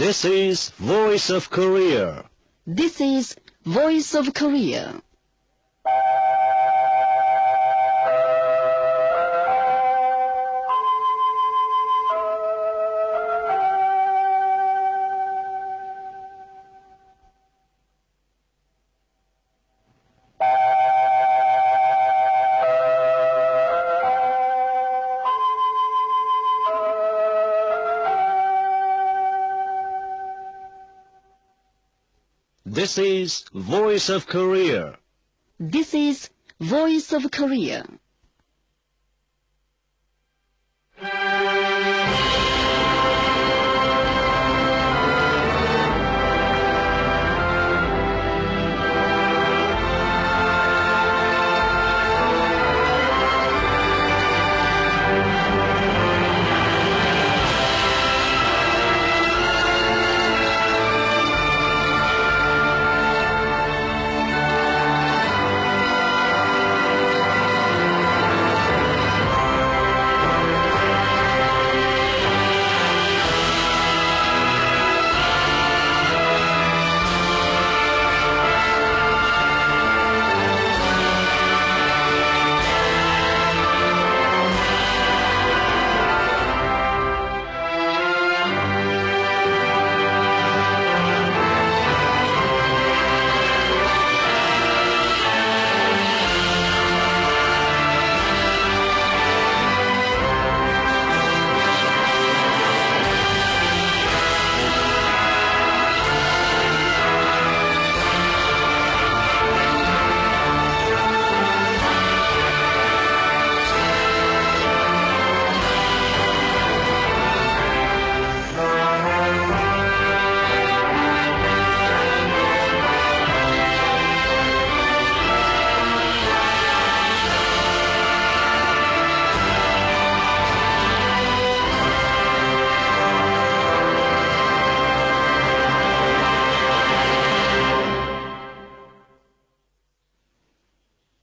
This is Voice of Korea. This is Voice of Korea. This is Voice of Korea. This is Voice of Korea.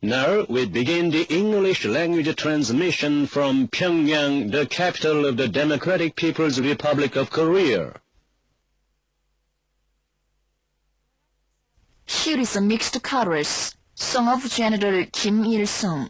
Now we begin the English language transmission from Pyongyang, the capital of the Democratic People's Republic of Korea. Here is a mixed chorus, song of General Kim Il-sung.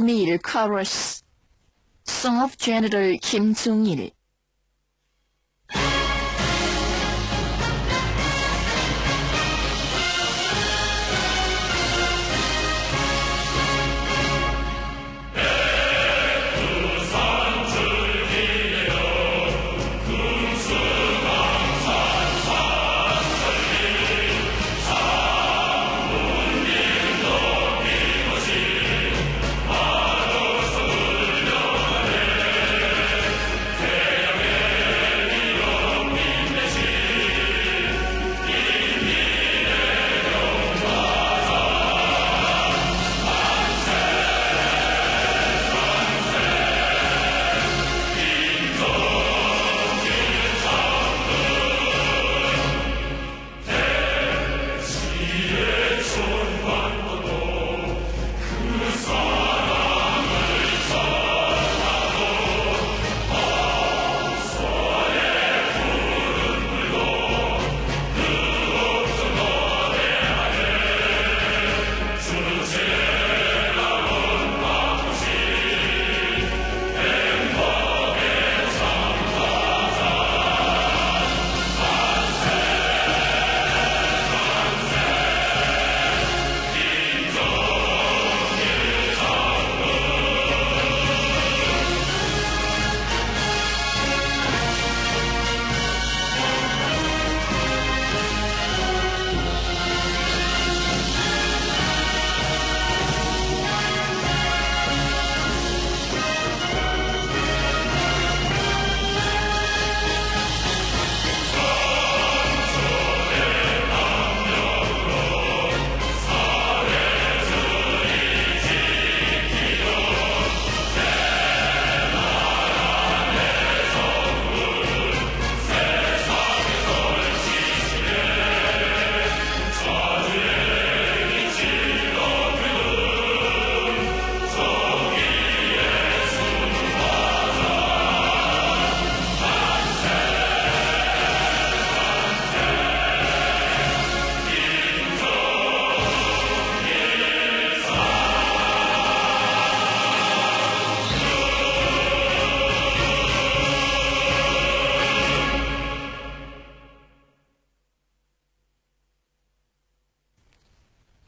Smil Chorus, Song of General Kim Jong-il.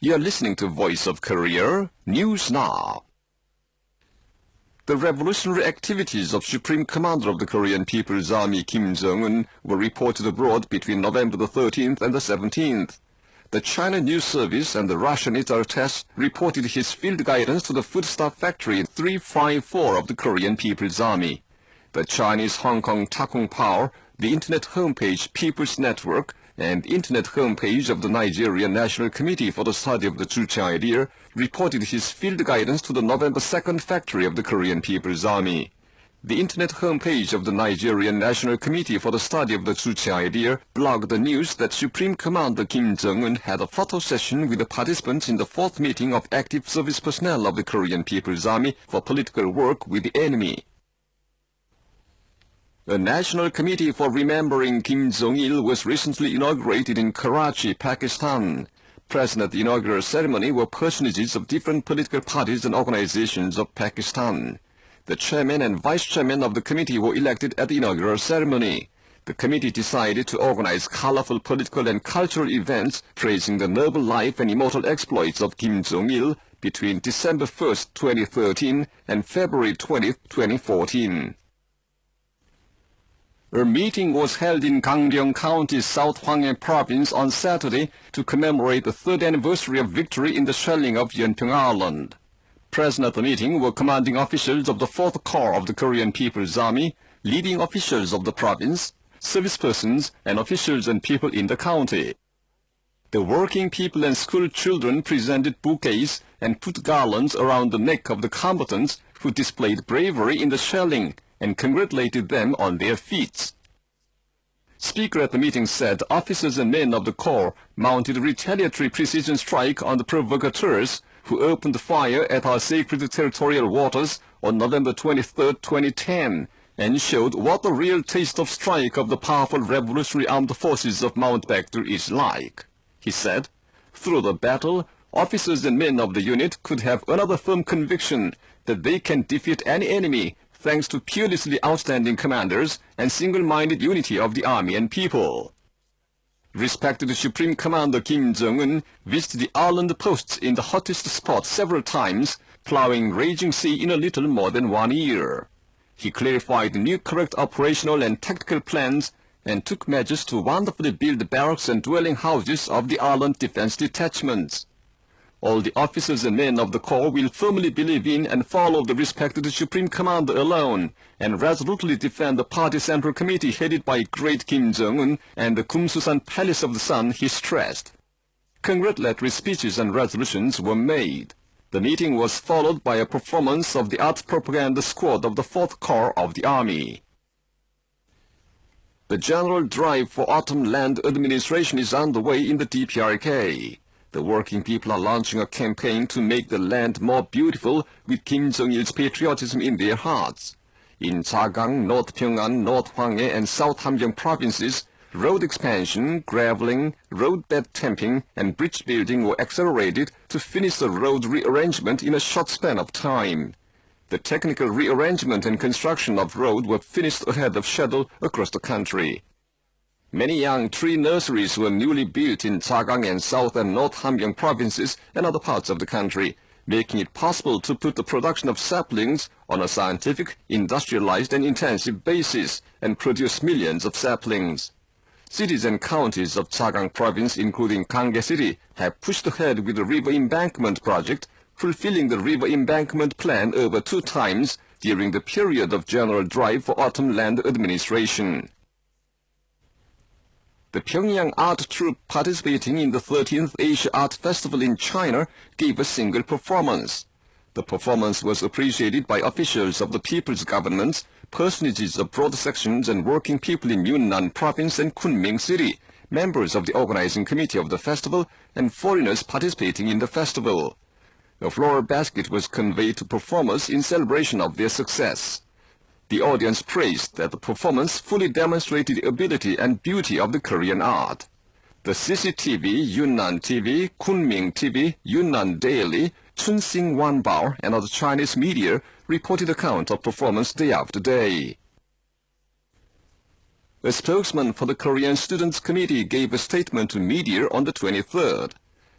You are listening to Voice of Korea, News Now. The revolutionary activities of Supreme Commander of the Korean People's Army Kim Jong-un were reported abroad between November the 13th and the 17th. The China News Service and the Russian TASS reported his field guidance to the foodstuff factory 354 of the Korean People's Army. The Chinese Hong Kong Takung Power, the Internet homepage People's Network, and Internet homepage of the Nigerian National Committee for the Study of the Juche Idea reported his field guidance to the November 2nd factory of the Korean People's Army. The Internet homepage of the Nigerian National Committee for the Study of the Juche Idea blogged the news that Supreme Commander Kim Jong-un had a photo session with the participants in the 4th meeting of active service personnel of the Korean People's Army for political work with the enemy. A National Committee for Remembering Kim Jong-il was recently inaugurated in Karachi, Pakistan. Present at the inaugural ceremony were personages of different political parties and organizations of Pakistan. The chairman and vice chairman of the committee were elected at the inaugural ceremony. The committee decided to organize colorful political and cultural events praising the noble life and immortal exploits of Kim Jong-il between December 1st, 2013 and February 20th, 2014. A meeting was held in Gangneung County, South Hwanghae Province on Saturday to commemorate the 3rd anniversary of victory in the shelling of Yeonpyeong Island. Present at the meeting were commanding officials of the 4th Corps of the Korean People's Army, leading officials of the province, service persons, and officials and people in the county. The working people and school children presented bouquets and put garlands around the neck of the combatants who displayed bravery in the shelling and congratulated them on their feats. Speaker at the meeting said officers and men of the Corps mounted a retaliatory precision strike on the provocateurs who opened fire at our sacred territorial waters on November 23, 2010, and showed what the real taste of strike of the powerful revolutionary armed forces of Mountbatten is like. He said, through the battle, officers and men of the unit could have another firm conviction that they can defeat any enemy thanks to peerlessly outstanding commanders and single-minded unity of the army and people. Respected Supreme Commander Kim Jong-un visited the island posts in the hottest spot several times, plowing raging sea in a little more than 1 year. He clarified the new correct operational and tactical plans and took measures to wonderfully build the barracks and dwelling houses of the island defense detachments. All the officers and men of the Corps will firmly believe in and follow the respected Supreme Commander alone, and resolutely defend the Party Central Committee headed by great Kim Jong-un and the Kumsusan Palace of the Sun, he stressed. Congratulatory speeches and resolutions were made. The meeting was followed by a performance of the Art Propaganda Squad of the 4th Corps of the Army. The general drive for autumn land administration is underway in the DPRK. The working people are launching a campaign to make the land more beautiful with Kim Jong-il's patriotism in their hearts. In Chagang, North Pyongan, North Hwanghae, and South Hamgyong provinces, road expansion, graveling, roadbed tamping, and bridge building were accelerated to finish the road rearrangement in a short span of time. The technical rearrangement and construction of road were finished ahead of schedule across the country. Many young tree nurseries were newly built in Chagang and South and North Hamgyong provinces and other parts of the country, making it possible to put the production of saplings on a scientific, industrialized and intensive basis and produce millions of saplings. Cities and counties of Chagang province, including Ganggae City, have pushed ahead with the river embankment project, fulfilling the river embankment plan over 2 times during the period of general drive for autumn land administration. The Pyongyang art troupe participating in the 13th Asia Art Festival in China gave a single performance. The performance was appreciated by officials of the people's governments, personages of broad sections and working people in Yunnan province and Kunming city, members of the organizing committee of the festival, and foreigners participating in the festival. A floral basket was conveyed to performers in celebration of their success. The audience praised that the performance fully demonstrated the ability and beauty of the Korean art. The CCTV, Yunnan TV, Kunming TV, Yunnan Daily, Chunsing Wanbao, and other Chinese media reported account of performance day after day. A spokesman for the Korean Students' Committee gave a statement to media on the 23rd.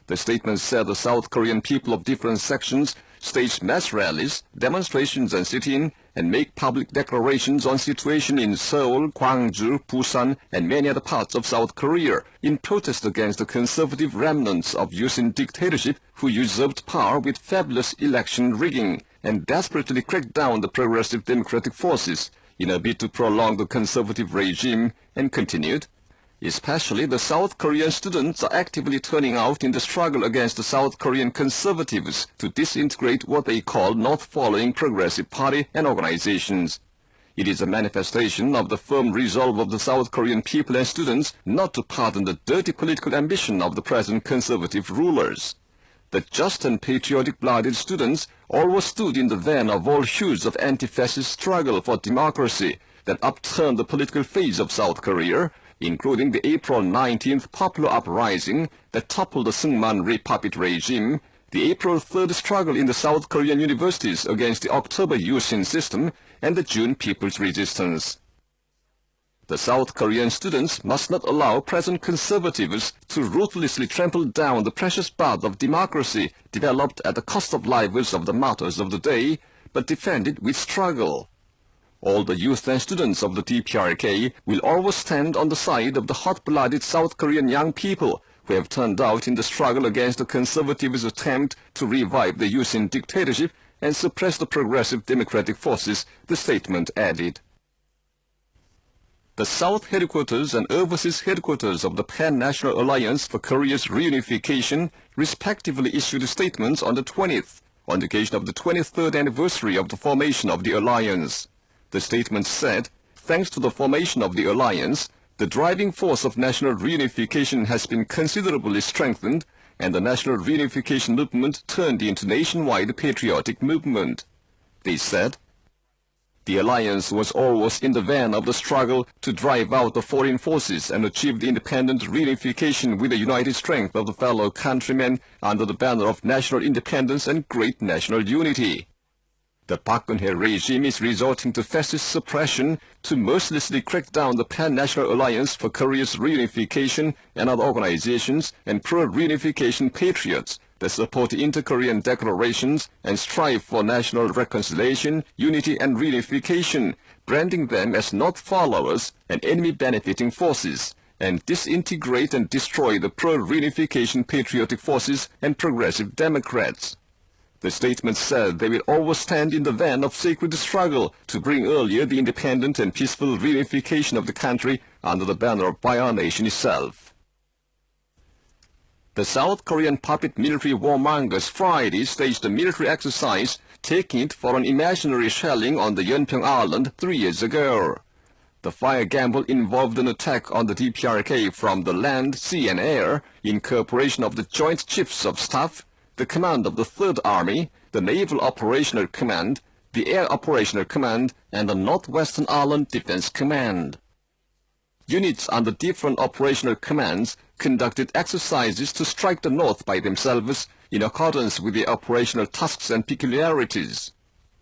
The statement said the South Korean people of different sections stage mass rallies, demonstrations and sit-in, and make public declarations on situation in Seoul, Gwangju, Busan, and many other parts of South Korea in protest against the conservative remnants of Yusin dictatorship who usurped power with fabulous election rigging and desperately cracked down the progressive democratic forces in a bid to prolong the conservative regime, and continued. Especially the South Korean students are actively turning out in the struggle against the South Korean conservatives to disintegrate what they call North-following progressive party and organizations. It is a manifestation of the firm resolve of the South Korean people and students not to pardon the dirty political ambition of the present conservative rulers. The just and patriotic-blooded students always stood in the van of all hues of anti-fascist struggle for democracy that upturned the political phase of South Korea, including the April 19th popular uprising that toppled the Seungman Republic regime, the April 3rd struggle in the South Korean universities against the October Yusin system, and the June People's Resistance. The South Korean students must not allow present conservatives to ruthlessly trample down the precious bud of democracy developed at the cost of lives of the martyrs of the day, but defend it with struggle. All the youth and students of the DPRK will always stand on the side of the hot-blooded South Korean young people who have turned out in the struggle against the conservatives' attempt to revive the Yusin dictatorship and suppress the progressive democratic forces, the statement added. The South headquarters and overseas headquarters of the Pan-National Alliance for Korea's Reunification respectively issued statements on the 20th, on the occasion of the 23rd anniversary of the formation of the alliance. The statement said, thanks to the formation of the alliance, the driving force of national reunification has been considerably strengthened, and the national reunification movement turned into nationwide patriotic movement. They said, the alliance was always in the van of the struggle to drive out the foreign forces and achieve the independent reunification with the united strength of the fellow countrymen under the banner of national independence and great national unity. The Park Geun-hye regime is resorting to fascist suppression to mercilessly crack down the Pan-National Alliance for Korea's Reunification and other organizations and pro-reunification patriots that support inter-Korean declarations and strive for national reconciliation, unity and reunification, branding them as not followers and enemy-benefiting forces, and disintegrate and destroy the pro-reunification patriotic forces and progressive Democrats. The statement said they will always stand in the van of sacred struggle to bring earlier the independent and peaceful reunification of the country under the banner of By Our Nation itself. The South Korean puppet military warmongers Friday staged a military exercise taking it for an imaginary shelling on the Yeonpyeong Island 3 years ago. The fire gamble involved an attack on the DPRK from the land, sea and air in cooperation of the Joint Chiefs of Staff, the Command of the Third Army, the Naval Operational Command, the Air Operational Command, and the Northwestern Island Defense Command. Units under different operational commands conducted exercises to strike the North by themselves in accordance with their operational tasks and peculiarities.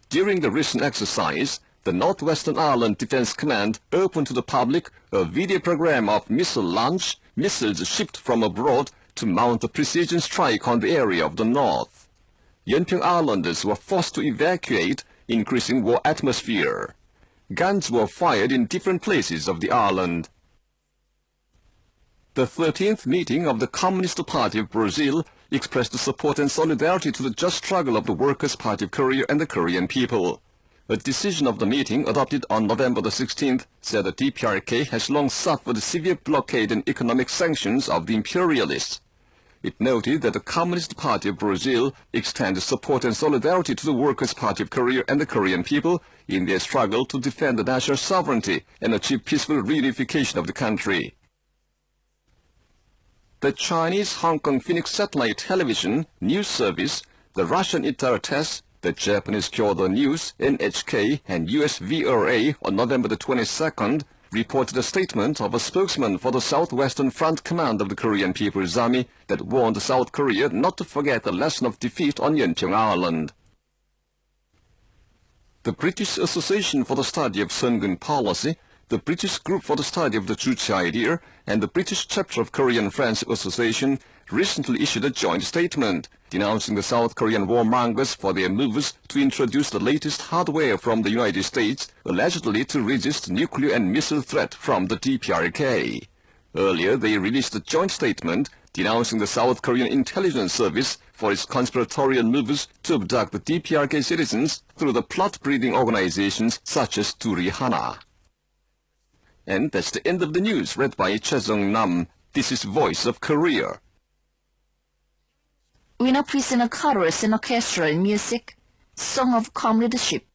During the recent exercise, the Northwestern Island Defense Command opened to the public a video program of missile launch, missiles shipped from abroad to mount a precision strike on the area of the North. Yeonpyeong Islanders were forced to evacuate, increasing war atmosphere. Guns were fired in different places of the island. The 13th meeting of the Communist Party of Brazil expressed support and solidarity to the just struggle of the Workers' Party of Korea and the Korean people. A decision of the meeting adopted on November the 16th said the DPRK has long suffered severe blockade and economic sanctions of the imperialists. It noted that the Communist Party of Brazil extends support and solidarity to the Workers' Party of Korea and the Korean people in their struggle to defend the national sovereignty and achieve peaceful reunification of the country. The Chinese Hong Kong Phoenix Satellite Television News Service, the Russian Itar TESS, the Japanese Kyodo News, NHK, and US VRA on November the 22nd reported a statement of a spokesman for the Southwestern Front Command of the Korean People's Army that warned South Korea not to forget the lesson of defeat on Yeonpyeong Island. The British Association for the Study of Sungun Policy, the British Group for the Study of the Juche Idea, and the British chapter of Korean Friends Association recently issued a joint statement denouncing the South Korean warmongers for their moves to introduce the latest hardware from the United States, allegedly to resist nuclear and missile threat from the DPRK. Earlier, they released a joint statement denouncing the South Korean intelligence service for its conspiratorial moves to abduct the DPRK citizens through the plot-breeding organizations such as Duri Hana. And that's the end of the news, read by Choi Jung-nam. This is Voice of Korea. We now present a chorus and orchestral music, Song of Comradeship.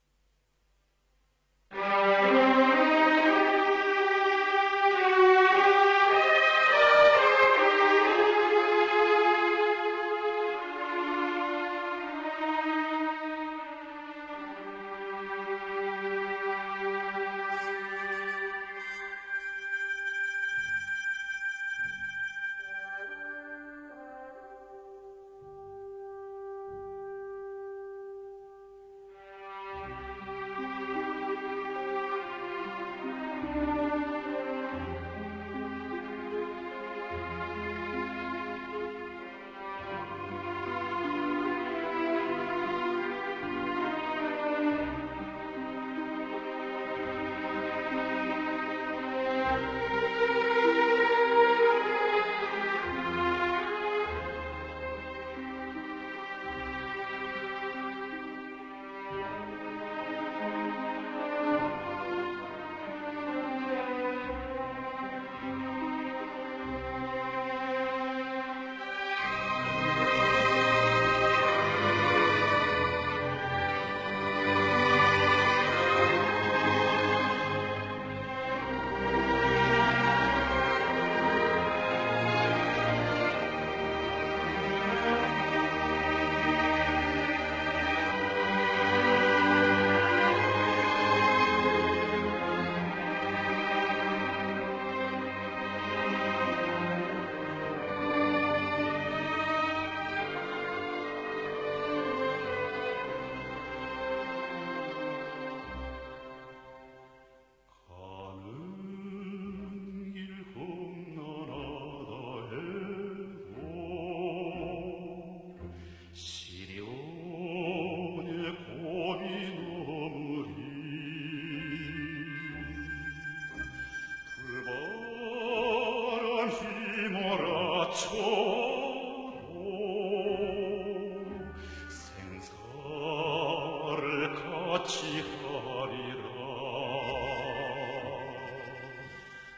어찌하리라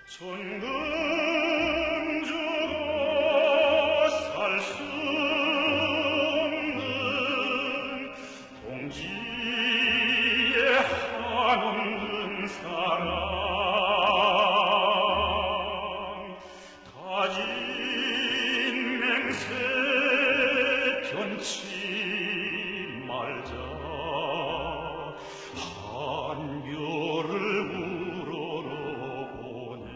전등 주고 살 수 없는 동지의 한없는 사랑 가진 맹세 변치 말자 한 별을 우러러 보내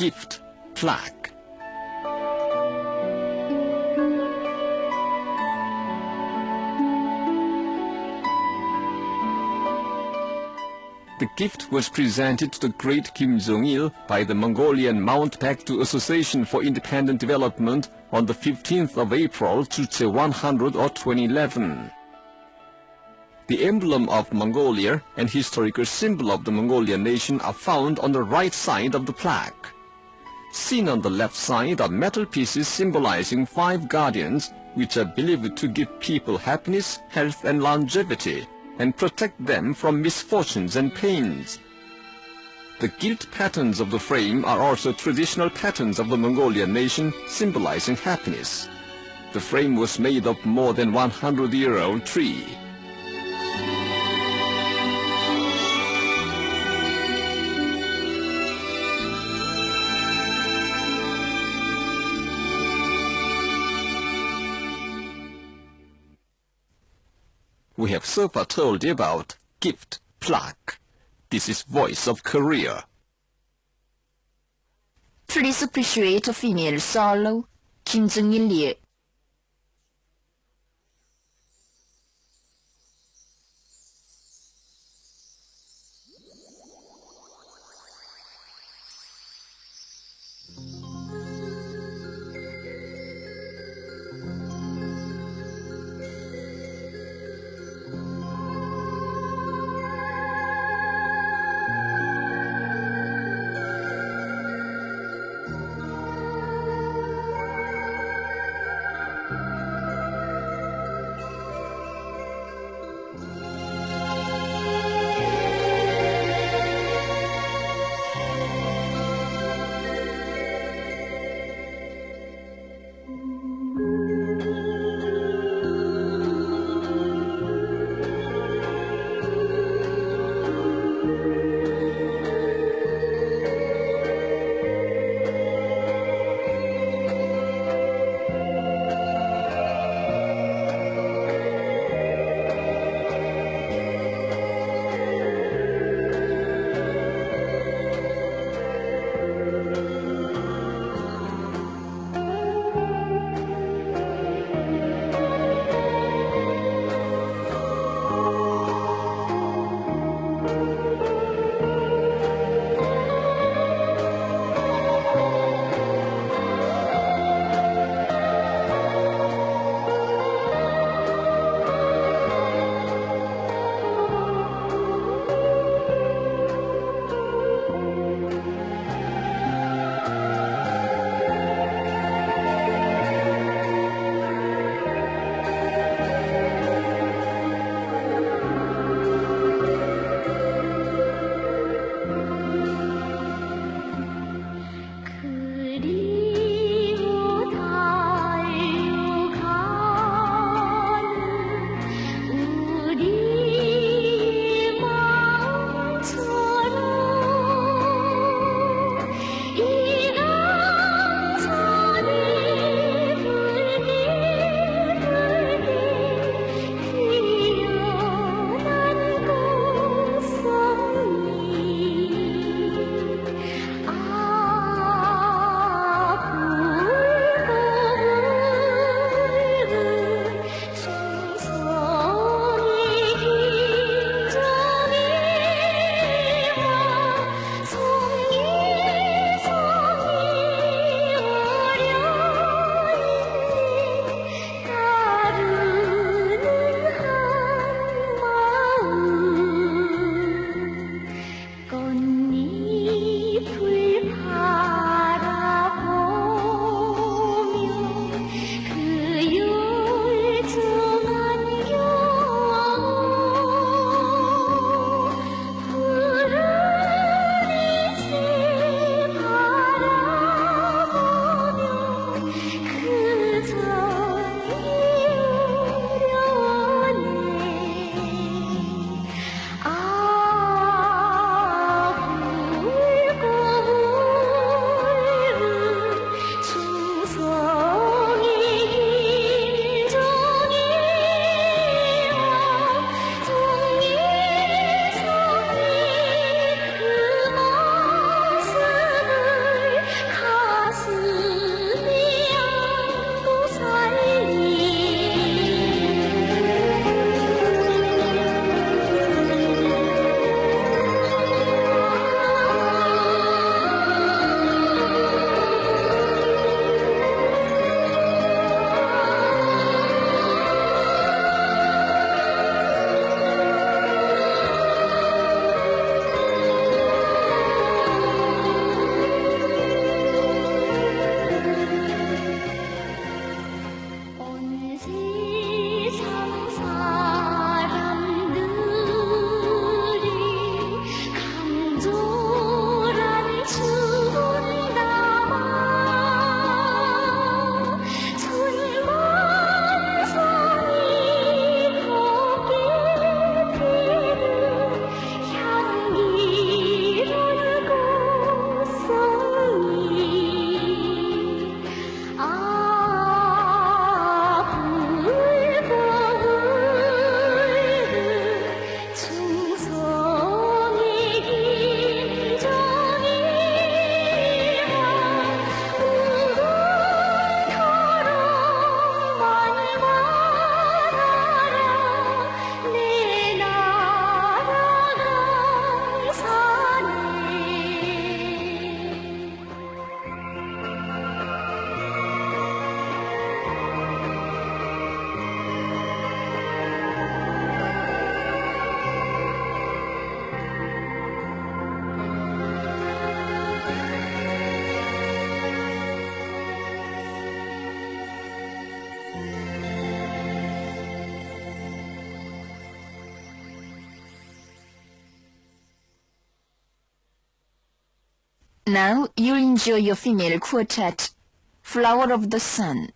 gift plaque. The gift was presented to the great Kim Jong-il by the Mongolian Mountbatten Association for Independent Development on the 15th of April 2100 or 2011. The emblem of Mongolia and historical symbol of the Mongolian nation are found on the right side of the plaque. Seen on the left side are metal pieces symbolizing 5 guardians, which are believed to give people happiness, health and longevity, and protect them from misfortunes and pains. The gilt patterns of the frame are also traditional patterns of the Mongolian nation, symbolizing happiness. The frame was made of more than 100-year-old tree. We have so far told you about gift plaque. This is Voice of Korea. Please appreciate a female solo, Kim Jong-il. Now you'll enjoy your female quartet, Flower of the Sun.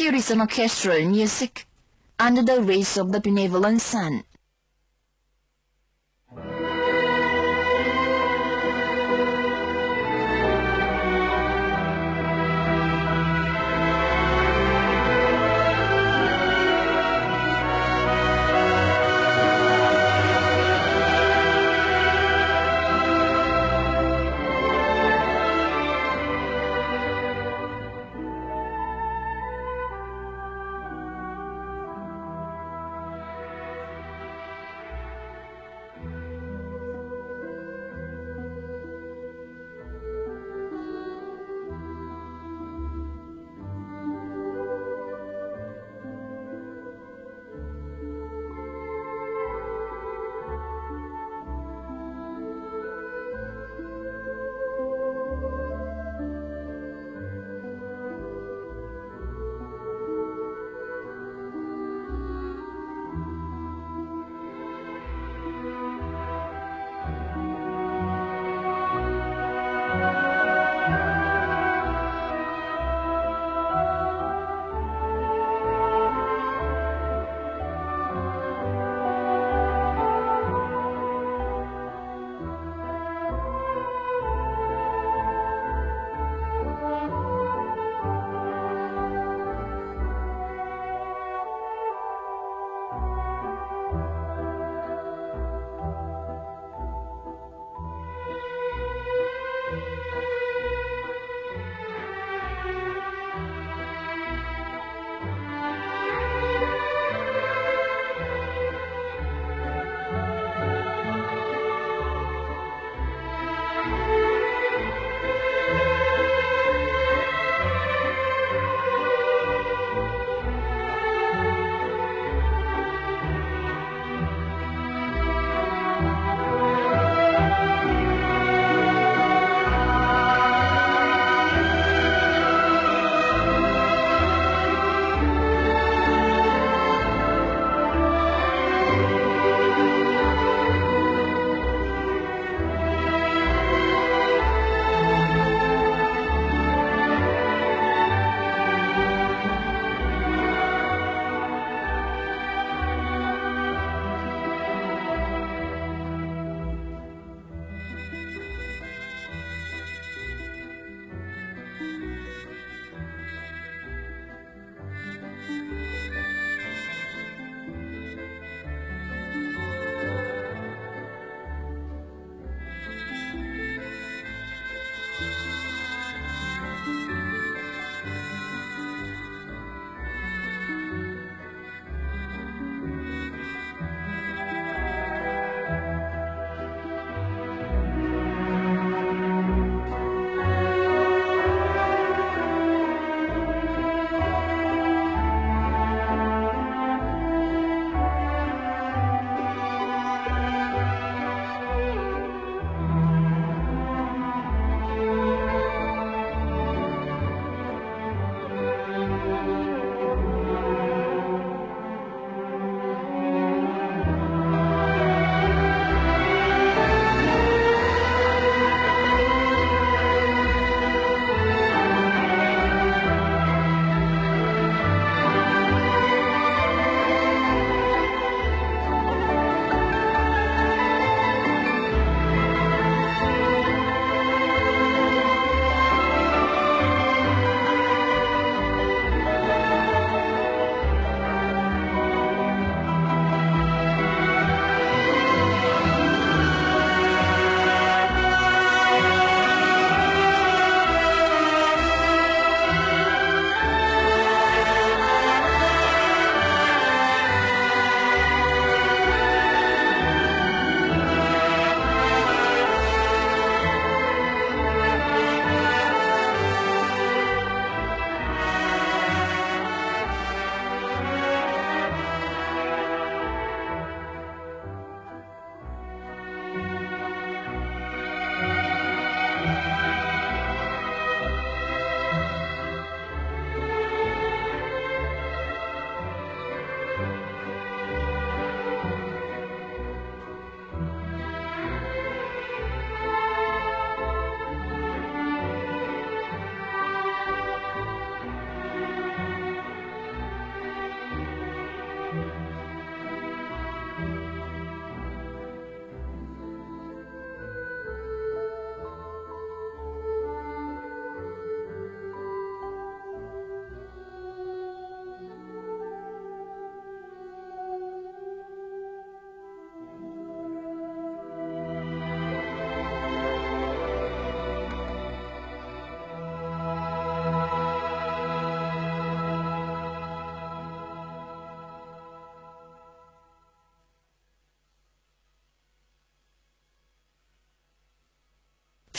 Here is an orchestral music under the rays of the benevolent sun.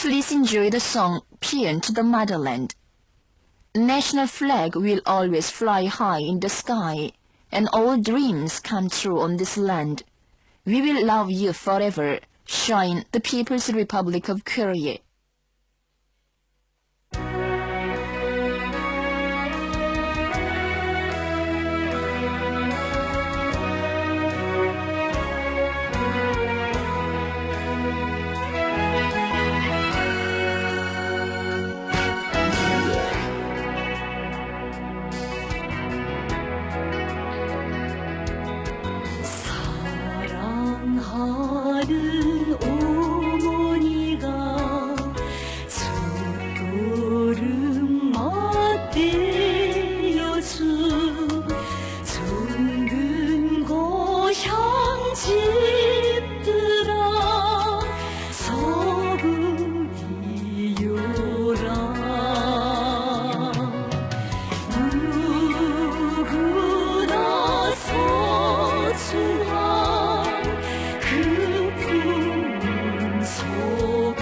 Please enjoy the song Paean to the Motherland. National flag will always fly high in the sky, and all dreams come true on this land. We will love you forever. Shine, the People's Republic of Korea. 사랑하는 어머니가 숫돌음 맞대어주 정든 고향집들아 서구이요라 누구나 소중한 그 품은 소금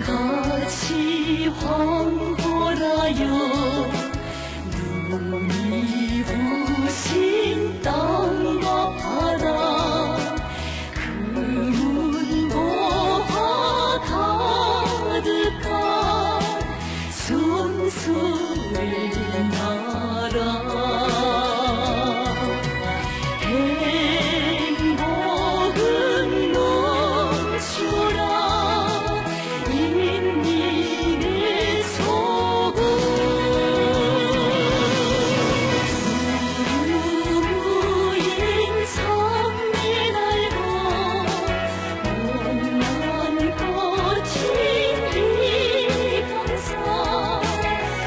그림같이 황홀하여 눈이 부신 땅과 바다 금은보화 가득한 순수의 나라 행복은 넘쳐라 인민의 소금 무인 산미 날고 못난 꽃인 이강산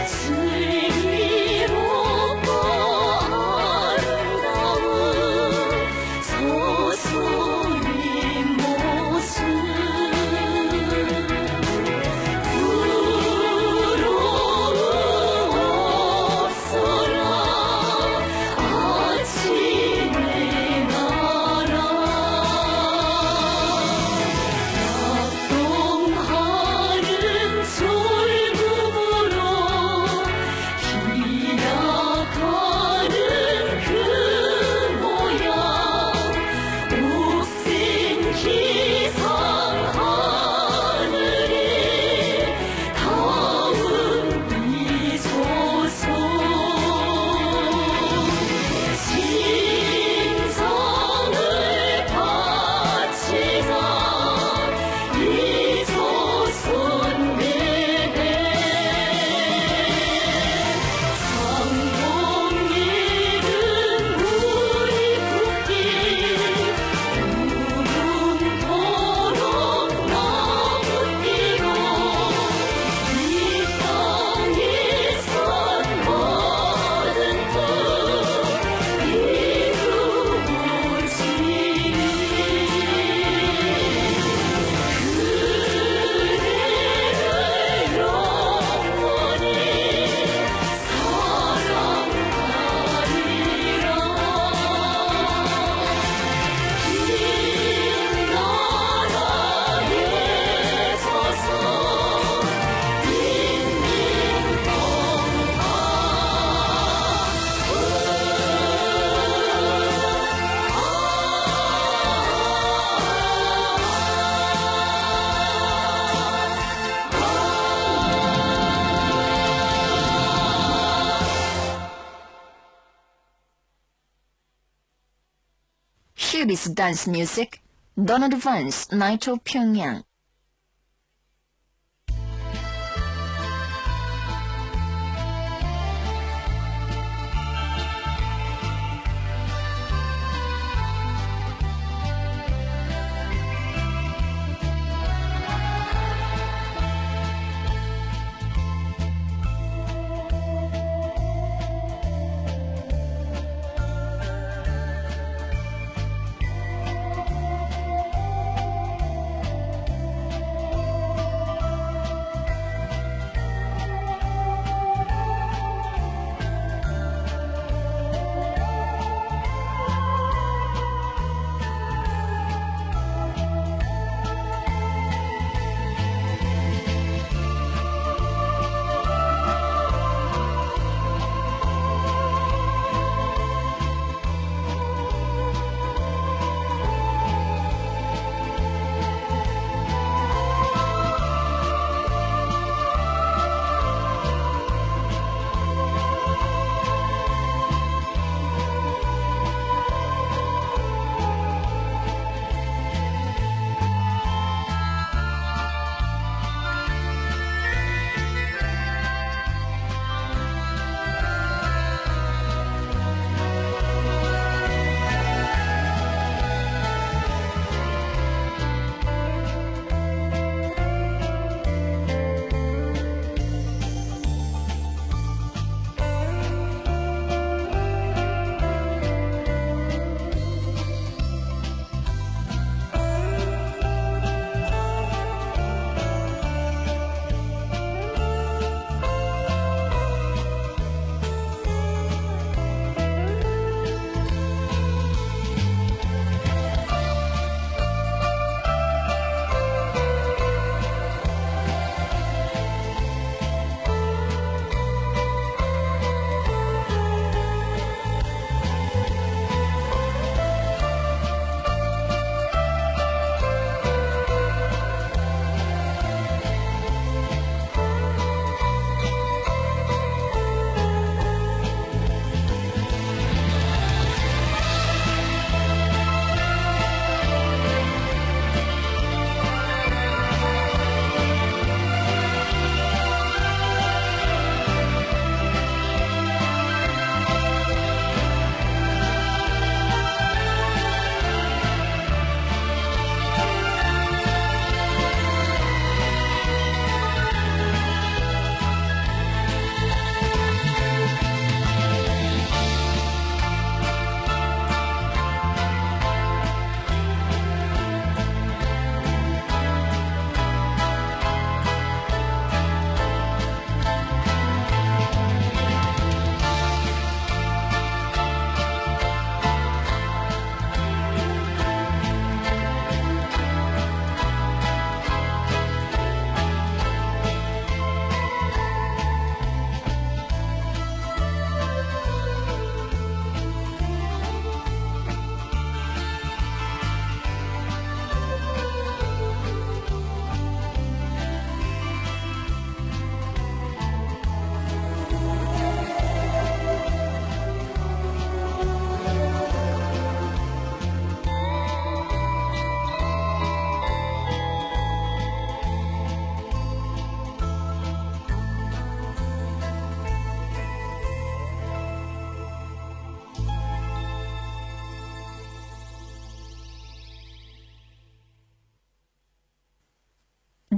슬기롭고 아름다운 서소인 모습 부러움 없어라 아침의 나라 낙동하는 졸음으로 기약하는 그 모양 옥센 기상 하늘에 다운 이소서 신성을 바치자 이조선 내에 상공익은 우리 국기 우문토록 나무띠고 이 땅에선 모든 것 이루어지리 그대를 영원히 사랑하리라 긴 나라의 조선 Here is dance music. Don't advance, Night of Pyongyang.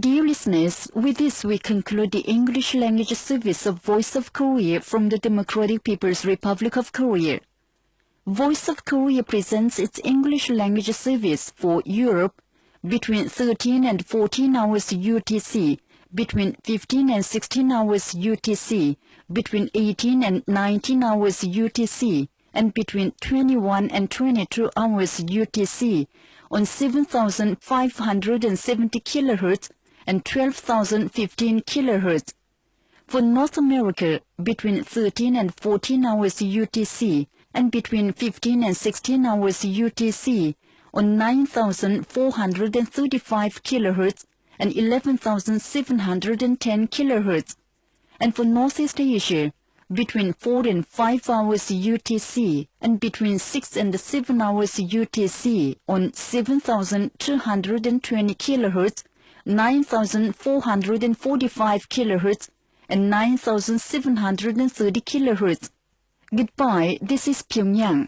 Dear listeners, with this we conclude the English language service of Voice of Korea from the Democratic People's Republic of Korea. Voice of Korea presents its English language service for Europe between 13 and 14 hours UTC, between 15 and 16 hours UTC, between 18 and 19 hours UTC, and between 21 and 22 hours UTC on 7,570 kHz and 12,015 kHz. For North America, between 13 and 14 hours UTC and between 15 and 16 hours UTC on 9,435 kHz and 11,710 kHz. And for Northeast Asia, between 4 and 5 hours UTC and between 6 and 7 hours UTC on 7,220 kHz, 9,445 kHz, and 9,730 kHz. Goodbye, this is Pyongyang.